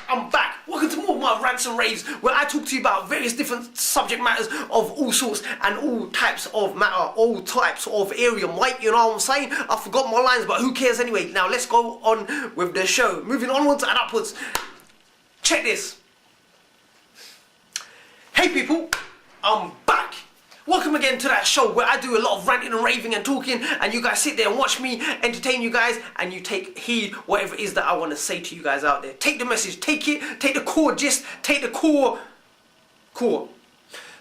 I'm back. Welcome to more of my rants and raves, where I talk to you about various different subject matters of all sorts and all types of matter, all types of area, mate, you know what I'm saying? I forgot my lines, but who cares anyway? Now let's go on with the show. Moving onwards and upwards. Check this. Hey people, I'm back. Welcome again to that show where I do a lot of ranting and raving and talking, and you guys sit there and watch me entertain you guys, and you take heed whatever it is that I want to say to you guys out there. Take the message, take it, take the core gist, take the core.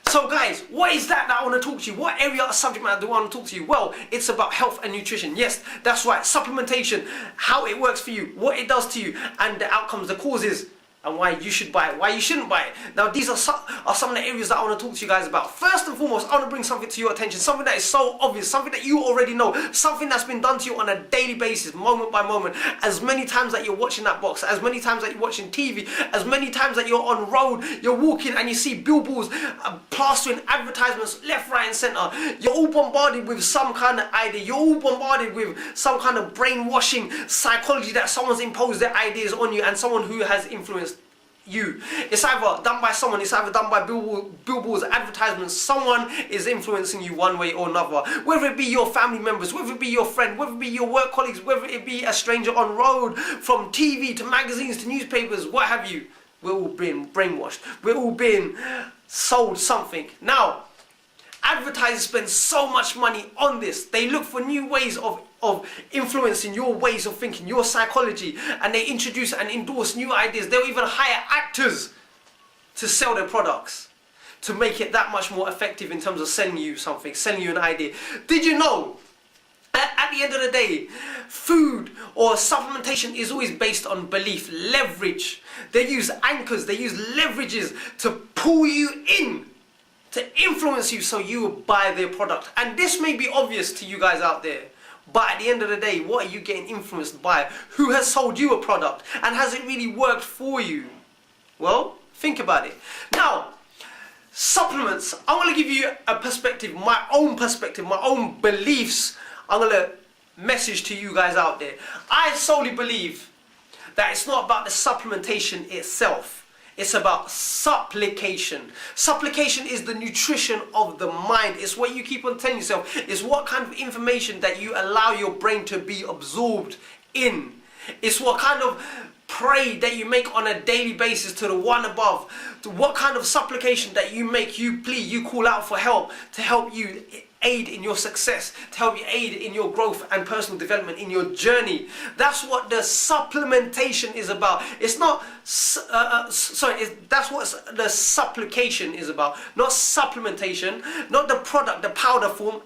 So guys, what is that I want to talk to you? What area of subject matter do I want to talk to you? Well, it's about health and nutrition. Yes, that's right, supplementation, how it works for you, what it does to you, and the outcomes, the causes, and why you should buy it, why you shouldn't buy it. Now these are some of the areas that I want to talk to you guys about. First and foremost, I want to bring something to your attention, something that is so obvious, something that you already know, something that's been done to you on a daily basis, moment by moment. As many times that you're watching that box, as many times that you're watching TV, as many times that you're on road, you're walking and you see billboards plastering advertisements left, right and centre. You're all bombarded with some kind of idea, you're all bombarded with some kind of brainwashing psychology that someone's imposed their ideas on you, and someone who has influenced you. It's either done by someone, it's either done by billboards, advertisements. Someone is influencing you one way or another. Whether it be your family members, whether it be your friend, whether it be your work colleagues, whether it be a stranger on road, from TV to magazines to newspapers, what have you. We're all being brainwashed. We're all being sold something. Now, advertisers spend so much money on this. They look for new ways of influencing your ways of thinking, your psychology, and they introduce and endorse new ideas. They'll even hire actors to sell their products to make it that much more effective in terms of selling you something, selling you an idea. Did you know at the end of the day, food or supplementation is always based on belief, leverage? They use anchors, they use leverages to pull you in, to influence you so you will buy their product. And this may be obvious to you guys out there, but at the end of the day, what are you getting influenced by? Who has sold you a product? And has it really worked for you? Well, think about it. Now, supplements, I want to give you a perspective, my own beliefs. I'm going to message to you guys out there. I solely believe that it's not about the supplementation itself. It's about supplication. Supplication is the nutrition of the mind. It's what you keep on telling yourself. It's what kind of information that you allow your brain to be absorbed in. It's what kind of pray that you make on a daily basis to the one above. To what kind of supplication that you make, you plead, you call out for help, to help you aid in your success, to help you aid in your growth and personal development in your journey. That's what the supplementation is about. It's not, that's what the supplication is about. Not supplementation, not the product, the powder form.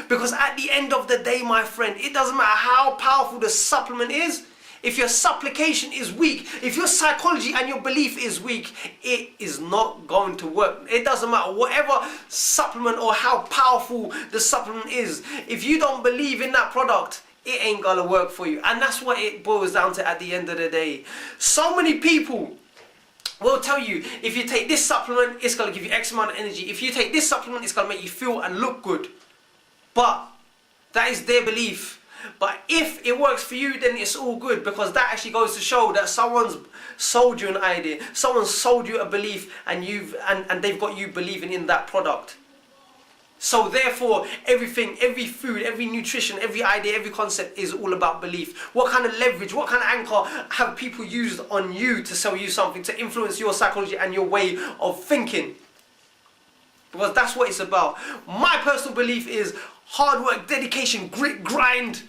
Because at the end of the day, my friend, it doesn't matter how powerful the supplement is. If your supplication is weak, if your psychology and your belief is weak, it is not going to work. It doesn't matter whatever supplement or how powerful the supplement is. If you don't believe in that product, it ain't gonna work for you. And that's what it boils down to at the end of the day. So many people will tell you, if you take this supplement, it's gonna give you X amount of energy. If you take this supplement, it's gonna make you feel and look good. But that is their belief. But if it works for you, then it's all good, because that actually goes to show that someone's sold you an idea, someone's sold you a belief, and they've got you believing in that product. So therefore, everything, every food, every nutrition, every idea, every concept is all about belief. What kind of leverage, what kind of anchor have people used on you to sell you something, to influence your psychology and your way of thinking? Because that's what it's about. My personal belief is hard work, dedication, grit, grind,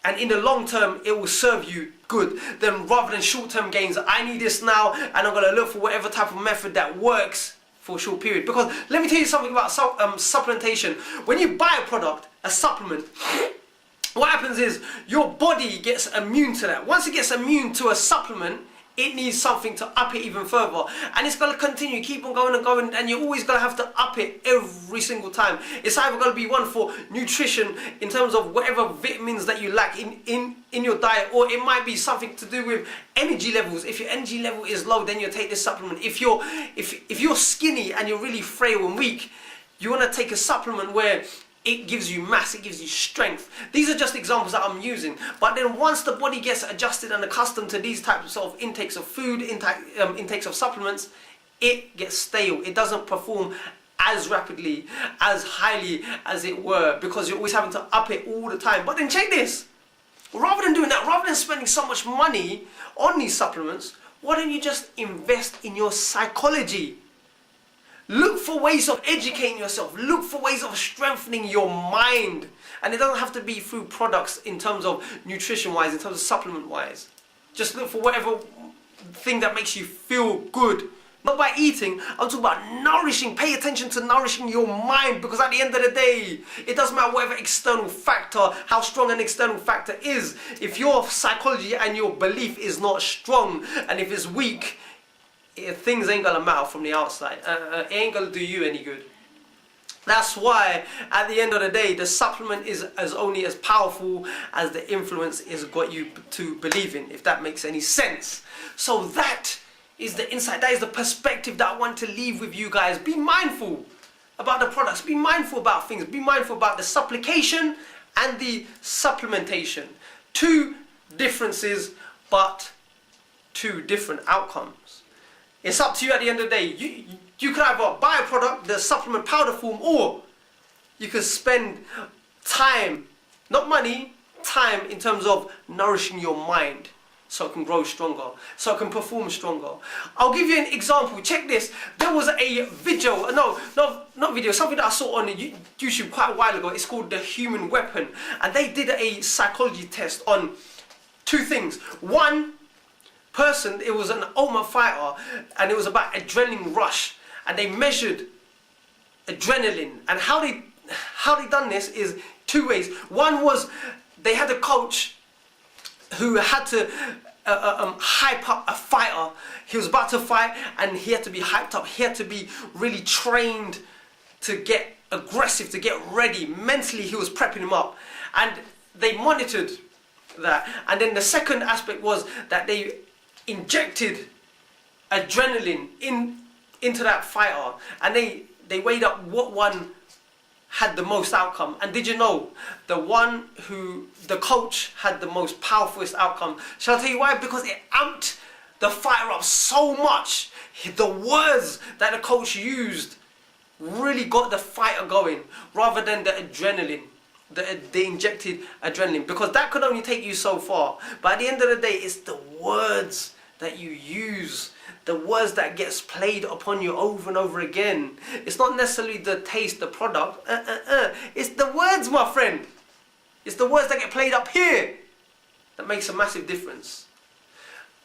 and in the long term it will serve you good, then rather than short-term gains. I need this now and I'm going to look for whatever type of method that works for a short period. Because let me tell you something about supplementation. When you buy a product, a supplement, what happens is your body gets immune to that. Once it gets immune to a supplement, it needs something to up it even further, and it's going to continue, keep on going and going, and you're always going to have to up it every single time. It's either going to be one for nutrition in terms of whatever vitamins that you lack in your diet, or it might be something to do with energy levels. If your energy level is low, then you take this supplement. If you're skinny and you're really frail and weak, you want to take a supplement where it gives you mass, it gives you strength. These are just examples that I'm using. But then once the body gets adjusted and accustomed to these types of intakes of food, intakes of supplements, it gets stale. It doesn't perform as rapidly, as highly as it were, because you're always having to up it all the time. But then check this. Rather than doing that, rather than spending so much money on these supplements, why don't you just invest in your psychology? Look for ways of educating yourself. Look for ways of strengthening your mind. And it doesn't have to be through products in terms of nutrition-wise, in terms of supplement-wise. Just look for whatever thing that makes you feel good. Not by eating, I'm talking about nourishing. Pay attention to nourishing your mind, because at the end of the day, it doesn't matter whatever external factor, how strong an external factor is. If your psychology and your belief is not strong, and if it's weak, things ain't gonna matter from the outside. It ain't gonna do you any good. That's why at the end of the day, the supplement is only as powerful as the influence is got you to believe in, if that makes any sense. So that is the insight, that is the perspective that I want to leave with you guys. Be mindful about the products, be mindful about things, be mindful about the supplication and the supplementation. Two differences, but two different outcomes. It's up to you at the end of the day. You could either buy a product, the supplement powder form, or you could spend time, not money, time in terms of nourishing your mind so it can grow stronger, so it can perform stronger. I'll give you an example. Check this. There was a video, not video, something that I saw on YouTube quite a while ago. It's called The Human Weapon. And they did a psychology test on two things. One person, it was an Ultimate Fighter, and it was about adrenaline rush, and they measured adrenaline. And how they done this is two ways. One was they had a coach who had to hype up a fighter. He was about to fight, and he had to be hyped up. He had to be really trained to get aggressive, to get ready. Mentally, he was prepping him up, and they monitored that. And then the second aspect was that they injected adrenaline into that fighter, and they weighed up what one had the most outcome. And did you know the one who the coach had the most powerful outcome? Shall I tell you why? Because it amped the fighter up so much. The words that the coach used really got the fighter going, rather than the adrenaline, the injected adrenaline, because that could only take you so far. But at the end of the day, it's the words that you use, the words that gets played upon you over and over again. It's not necessarily the taste, the product. It's the words, my friend. It's the words that get played up here that makes a massive difference.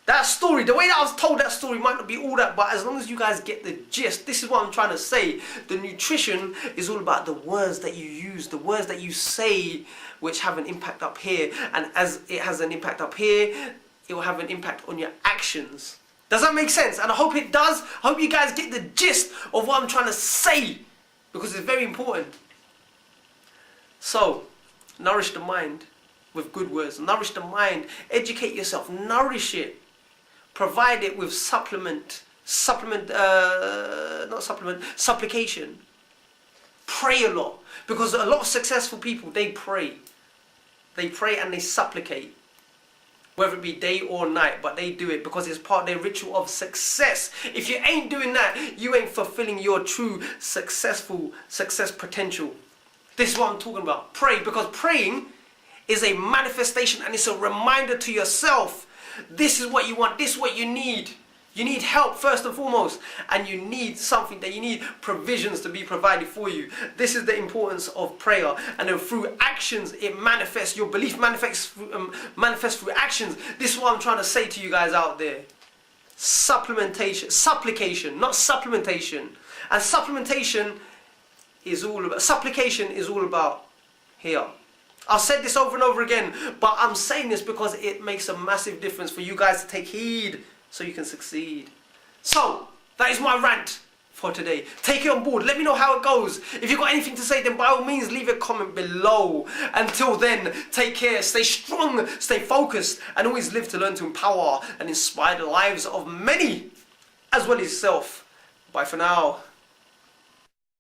That story, the way that I was told that story might not be all that, but as long as you guys get the gist, this is what I'm trying to say. The nutrition is all about the words that you use, the words that you say, which have an impact up here. And as it has an impact up here, it will have an impact on your actions. Does that make sense? And I hope it does. I hope you guys get the gist of what I'm trying to say, because it's very important. So, nourish the mind with good words. Nourish the mind. Educate yourself. Nourish it. Provide it with supplication. Pray a lot. Because a lot of successful people, they pray. They pray and they supplicate. Whether it be day or night, but they do it because it's part of their ritual of success. If you ain't doing that, you ain't fulfilling your true success potential. This is what I'm talking about. Pray, because praying is a manifestation, and it's a reminder to yourself. This is what you want. This is what you need. You need help first and foremost, and you need something, that you need provisions to be provided for you. This is the importance of prayer. And then through actions, it manifests. Your belief manifests through actions. This is what I'm trying to say to you guys out there. Supplication, not supplementation. And supplementation is all about, supplication is all about here. I've said this over and over again, but I'm saying this because it makes a massive difference for you guys to take heed, so you can succeed. So, that is my rant for today. Take it on board. Let me know how it goes. If you've got anything to say, then by all means leave a comment below. Until then, take care, stay strong, stay focused, and always live to learn to empower and inspire the lives of many, as well as yourself. Bye for now.